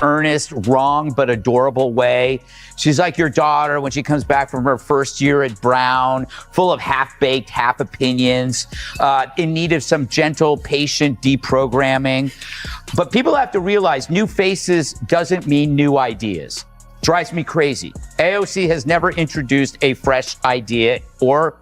earnest, wrong, but adorable way. She's like your daughter when she comes back from her first year at Brown, full of half-baked, half opinions, in need of some gentle, patient deprogramming. But people have to realize new faces doesn't mean new ideas. Drives me crazy. AOC has never introduced a fresh idea or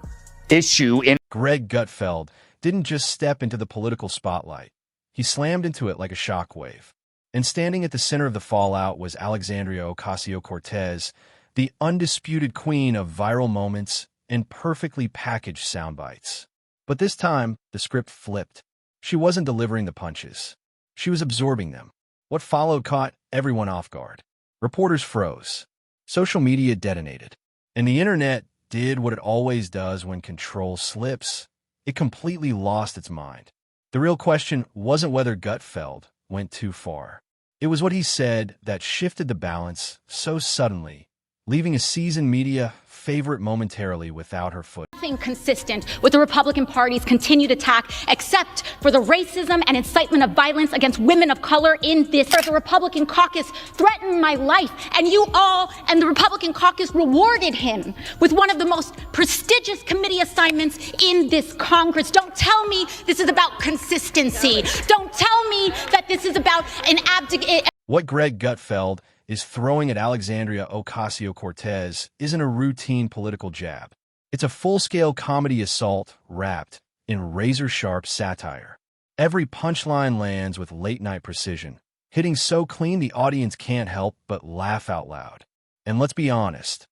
issue in. Greg Gutfeld didn't just step into the political spotlight. He slammed into it like a shockwave. And standing at the center of the fallout was Alexandria Ocasio-Cortez, the undisputed queen of viral moments and perfectly packaged sound bites. But this time, the script flipped. She wasn't delivering the punches. She was absorbing them. What followed caught everyone off guard. Reporters froze. Social media detonated. And the internet did what it always does when control slips. It completely lost its mind. The real question wasn't whether Gutfeld went too far. It was what he said that shifted the balance so suddenly, leaving a seasoned media favorite momentarily without her foot. Nothing consistent with the Republican Party's continued attack, except for the racism and incitement of violence against women of color in this. The Republican caucus threatened my life, and you all and the Republican caucus rewarded him with one of the most prestigious committee assignments in this Congress. Don't tell me this is about consistency. Don't tell me that this is about an abdicate. What Greg Gutfeld is throwing at Alexandria Ocasio-Cortez isn't a routine political jab. It's a full-scale comedy assault wrapped in razor-sharp satire. Every punchline lands with late-night precision, hitting so clean the audience can't help but laugh out loud. And let's be honest,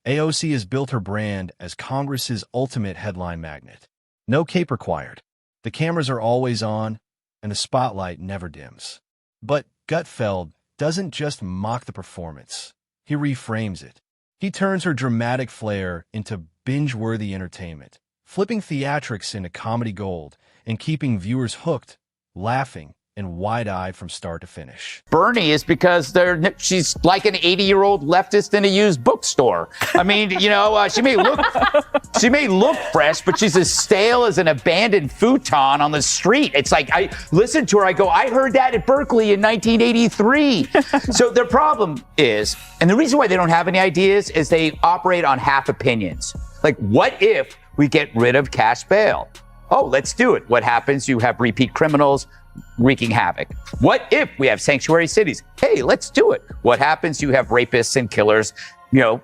AOC has built her brand as Congress's ultimate headline magnet. No cape required. The cameras are always on, and the spotlight never dims. But Gutfeld doesn't just mock the performance. He reframes it. He turns her dramatic flair into binge-worthy entertainment, flipping theatrics into comedy gold and keeping viewers hooked, laughing, and wide-eyed from start to finish. Bernie is because she's like an 80-year-old leftist in a used bookstore. I mean, she may look fresh, but she's as stale as an abandoned futon on the street. It's like I listen to her, I go, I heard that at Berkeley in 1983. So their problem is, and the reason why they don't have any ideas is they operate on half opinions. Like, what if we get rid of cash bail? Oh, let's do it. What happens? You have repeat criminals wreaking havoc. What if we have sanctuary cities? Hey, let's do it. What happens? You have rapists and killers,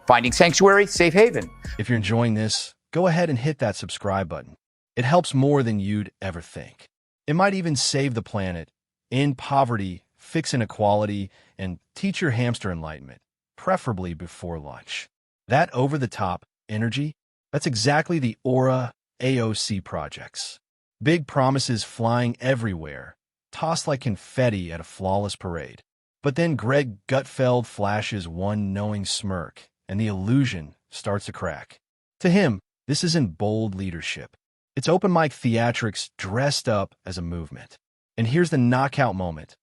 finding sanctuary, safe haven. If you're enjoying this, go ahead and hit that subscribe button. It helps more than you'd ever think. It might even save the planet, end poverty, fix inequality, and teach your hamster enlightenment, preferably before lunch. That over-the-top energy, that's exactly the aura AOC projects. Big promises flying everywhere, tossed like confetti at a flawless parade. But then Greg Gutfeld flashes one knowing smirk, and the illusion starts to crack. To him, this isn't bold leadership. It's open mic theatrics dressed up as a movement. And here's the knockout moment.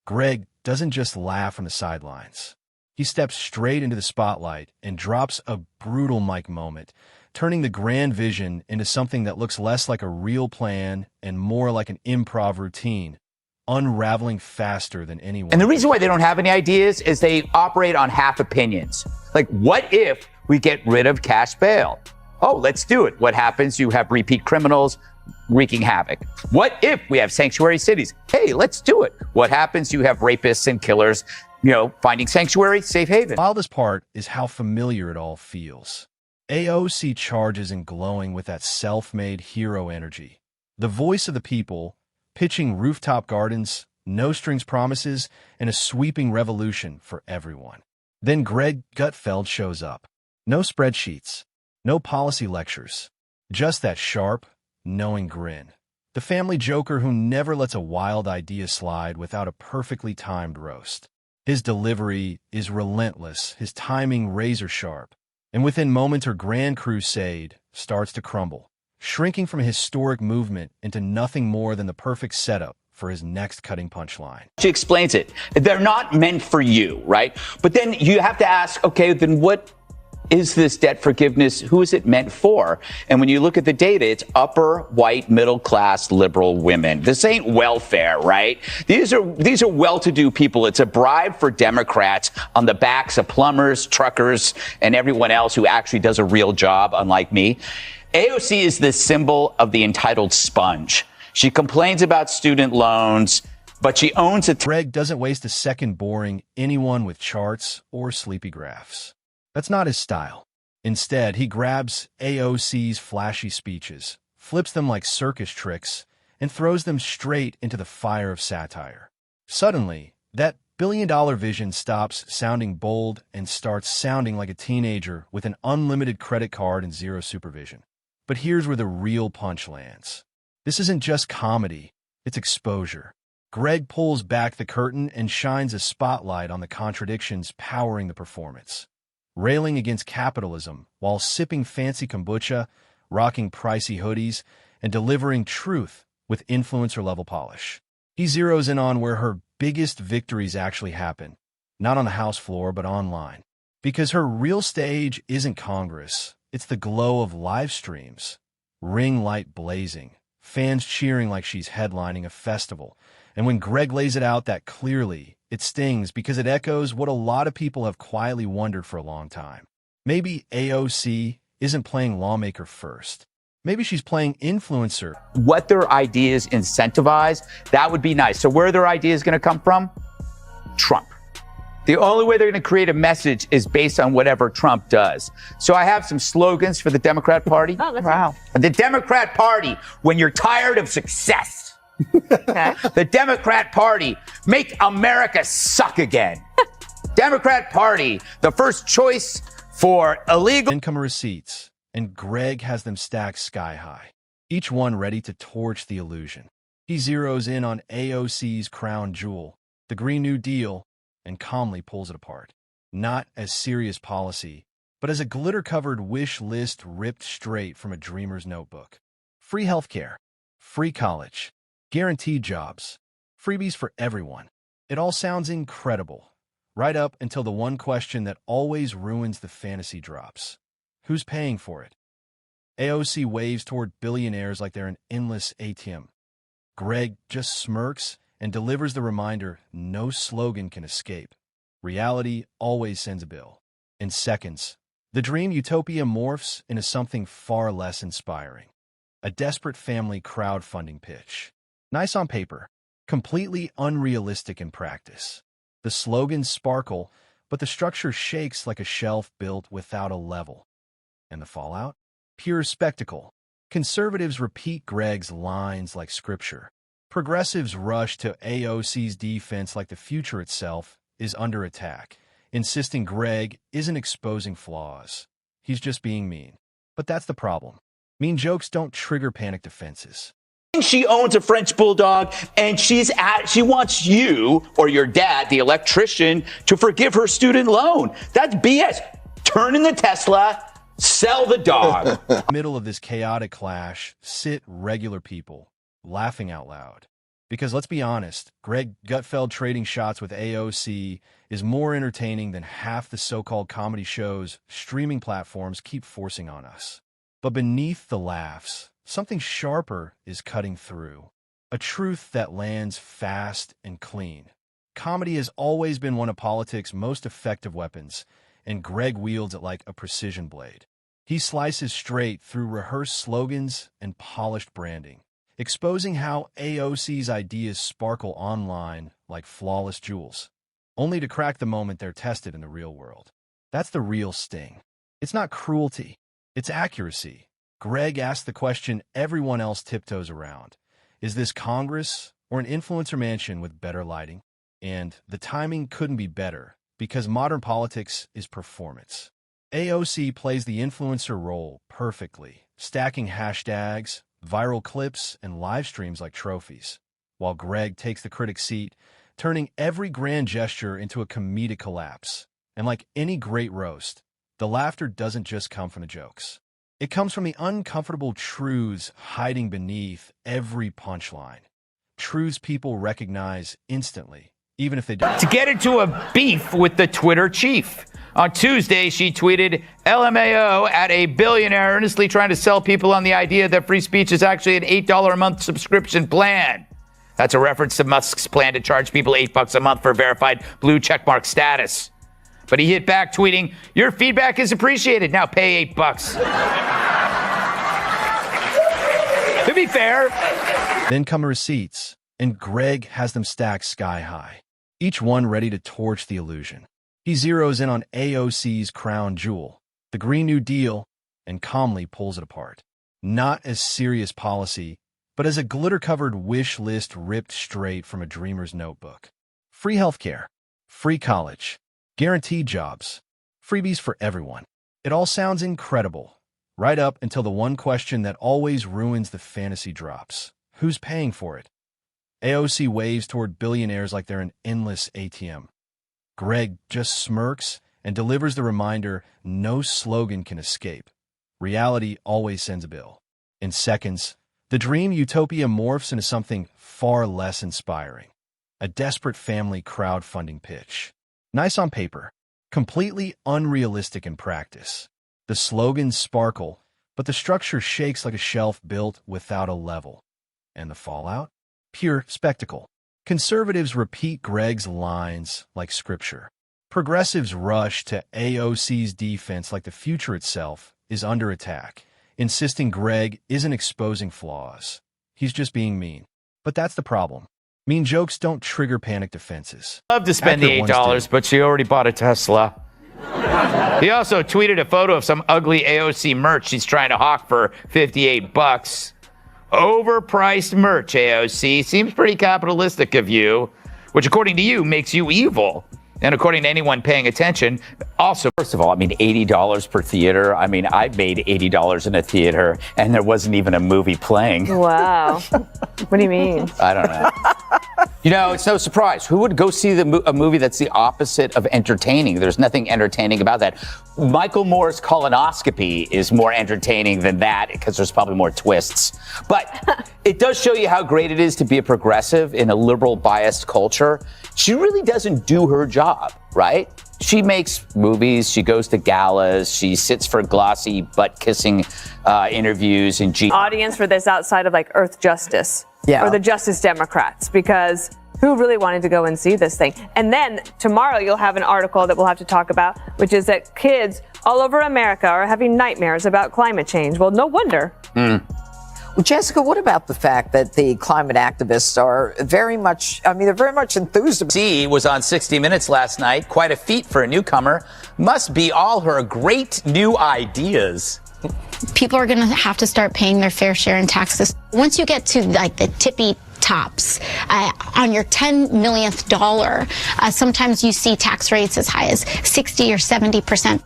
Greg doesn't just laugh from the sidelines. He steps straight into the spotlight and drops a brutal mic moment, turning the grand vision into something that looks less like a real plan and more like an improv routine, unraveling faster than anyone. And the reason why they don't have any ideas is they operate on half opinions. Like, what if we get rid of cash bail? Oh, let's do it. What happens? You have repeat criminals wreaking havoc. What if we have sanctuary cities? Hey, let's do it. What happens? You have rapists and killers, finding sanctuary, safe haven. The wildest part is how familiar it all feels. AOC charges in glowing with that self-made hero energy. The voice of the people, pitching rooftop gardens, no-strings promises, and a sweeping revolution for everyone. Then Greg Gutfeld shows up. No spreadsheets, no policy lectures, just that sharp, knowing grin. The family joker who never lets a wild idea slide without a perfectly timed roast. His delivery is relentless, his timing razor-sharp. And within moments, her grand crusade starts to crumble, shrinking from a historic movement into nothing more than the perfect setup for his next cutting punchline. She explains it. They're not meant for you, right? But then you have to ask, okay, then what is this debt forgiveness? Who is it meant for? And when you look at the data, it's upper white middle class liberal women. This ain't welfare, right? These are well-to-do people. It's a bribe for Democrats on the backs of plumbers, truckers, and everyone else who actually does a real job, unlike me. AOC is the symbol of the entitled sponge. She complains about student loans, but she owns it. Greg doesn't waste a second boring anyone with charts or sleepy graphs. That's not his style. Instead, he grabs AOC's flashy speeches, flips them like circus tricks, and throws them straight into the fire of satire. Suddenly, that billion-dollar vision stops sounding bold and starts sounding like a teenager with an unlimited credit card and zero supervision. But here's where the real punch lands. This isn't just comedy, it's exposure. Greg pulls back the curtain and shines a spotlight on the contradictions powering the performance. Railing against capitalism while sipping fancy kombucha, rocking pricey hoodies, and delivering truth with influencer-level polish. He zeroes in on where her biggest victories actually happen, not on the House floor, but online. Because her real stage isn't Congress, it's the glow of live streams, ring light blazing, fans cheering like she's headlining a festival. And when Greg lays it out that clearly, it stings because it echoes what a lot of people have quietly wondered for a long time. Maybe AOC isn't playing lawmaker first. Maybe she's playing influencer. What their ideas incentivize, that would be nice. So where are their ideas going to come from? Trump. The only way they're going to create a message is based on whatever Trump does. So I have some slogans for the Democrat Party. Oh, wow. The Democrat Party, when you're tired of success. Okay. The Democrat Party, make America suck again. Democrat Party, the first choice for illegal income receipts, and Greg has them stacked sky high, each one ready to torch the illusion. He zeroes in on AOC's crown jewel, the Green New Deal, and calmly pulls it apart. Not as serious policy, but as a glitter-covered wish list ripped straight from a dreamer's notebook. Free healthcare, free college, guaranteed jobs, freebies for everyone. It all sounds incredible, right up until the one question that always ruins the fantasy drops. Who's paying for it? AOC waves toward billionaires like they're an endless ATM. Greg just smirks and delivers the reminder no slogan can escape. Reality always sends a bill. In seconds, the dream utopia morphs into something far less inspiring. A desperate family crowdfunding pitch. Nice on paper, completely unrealistic in practice. The slogans sparkle, but the structure shakes like a shelf built without a level. And the fallout? Pure spectacle. Conservatives repeat Greg's lines like scripture. Progressives rush to AOC's defense like the future itself is under attack, insisting Greg isn't exposing flaws. He's just being mean. But that's the problem. Mean jokes don't trigger panic defenses. She owns a French bulldog, and she wants you or your dad, the electrician, to forgive her student loan. That's BS. Turn in the Tesla, sell the dog. In the middle of this chaotic clash sit regular people, laughing out loud. Because let's be honest, Greg Gutfeld trading shots with AOC is more entertaining than half the so-called comedy shows streaming platforms keep forcing on us. But beneath the laughs, something sharper is cutting through. A truth that lands fast and clean. Comedy has always been one of politics' most effective weapons, and Greg wields it like a precision blade. He slices straight through rehearsed slogans and polished branding, exposing how AOC's ideas sparkle online like flawless jewels, only to crack the moment they're tested in the real world. That's the real sting. It's not cruelty, it's accuracy. Greg asked the question everyone else tiptoes around. Is this Congress or an influencer mansion with better lighting? And the timing couldn't be better, because modern politics is performance. AOC plays the influencer role perfectly, stacking hashtags, viral clips, and live streams like trophies, while Greg takes the critic seat, turning every grand gesture into a comedic collapse. And like any great roast, the laughter doesn't just come from the jokes. It comes from the uncomfortable truths hiding beneath every punchline. Truths people recognize instantly, even if they don't. To get into a beef with the Twitter chief. On Tuesday, she tweeted, LMAO at a billionaire earnestly trying to sell people on the idea that free speech is actually an $8 a month subscription plan. That's a reference to Musk's plan to charge people $8 a month for verified blue checkmark status. But he hit back tweeting, your feedback is appreciated. Now pay $8. To be fair. Then come receipts, and Greg has them stacked sky high, each one ready to torch the illusion. He zeroes in on AOC's crown jewel, the Green New Deal, and calmly pulls it apart. Not as serious policy, but as a glitter-covered wish list ripped straight from a dreamer's notebook. Free healthcare, free college, guaranteed jobs, freebies for everyone. It all sounds incredible, right up until the one question that always ruins the fantasy drops. Who's paying for it? AOC waves toward billionaires like they're an endless ATM. Greg just smirks and delivers the reminder no slogan can escape. Reality always sends a bill. In seconds, the dream utopia morphs into something far less inspiring. A desperate family crowdfunding pitch. Nice on paper, completely unrealistic in practice. The slogans sparkle, but the structure shakes like a shelf built without a level. And the fallout? Pure spectacle. Conservatives repeat Greg's lines like scripture. Progressives rush to AOC's defense like the future itself is under attack, insisting Greg isn't exposing flaws. He's just being mean. But that's the problem. Mean jokes don't trigger panic defenses. Love to spend the $8, but she already bought a Tesla. He also tweeted a photo of some ugly AOC merch she's trying to hawk for $58. Overpriced merch, AOC. Seems pretty capitalistic of you, which according to you makes you evil. And according to anyone paying attention, also, first of all, I mean, $80 per theater. I mean, I made $80 in a theater, and there wasn't even a movie playing. Wow. What do you mean? I don't know. You know, it's no surprise. Who would go see a movie that's the opposite of entertaining? There's nothing entertaining about that. Michael Moore's colonoscopy is more entertaining than that because there's probably more twists. But it does show you how great it is to be a progressive in a liberal biased culture. She really doesn't do her job, right? She makes movies, she goes to galas, she sits for glossy butt-kissing interviews and audience for this outside of like Earth Justice or the Justice Democrats, because who really wanted to go and see this thing? And then tomorrow you'll have an article that we'll have to talk about, which is that kids all over America are having nightmares about climate change. Well, no wonder. Well, Jessica, what about the fact that the climate activists are very much, they're very much enthused. AOC was on 60 Minutes last night. Quite a feat for a newcomer. Must be all her great new ideas. People are going to have to start paying their fair share in taxes. Once you get to like the tippy tops, on your $10 millionth dollar, sometimes you see tax rates as high as 60 or 70%.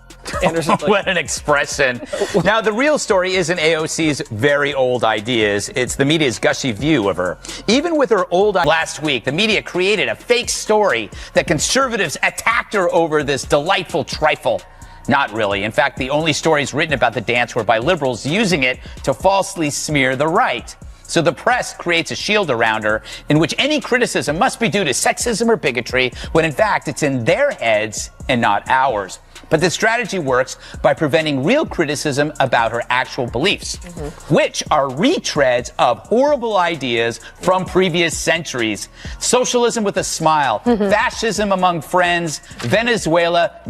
What an expression. Now, the real story isn't AOC's very old ideas. It's the media's gushy view of her. Even with her old last week, the media created a fake story that conservatives attacked her over this delightful trifle. Not really. In fact, the only stories written about the dance were by liberals using it to falsely smear the right. So the press creates a shield around her in which any criticism must be due to sexism or bigotry, when in fact it's in their heads and not ours. But the strategy works by preventing real criticism about her actual beliefs, which are retreads of horrible ideas from previous centuries. Socialism with a smile, fascism among friends, Venezuela.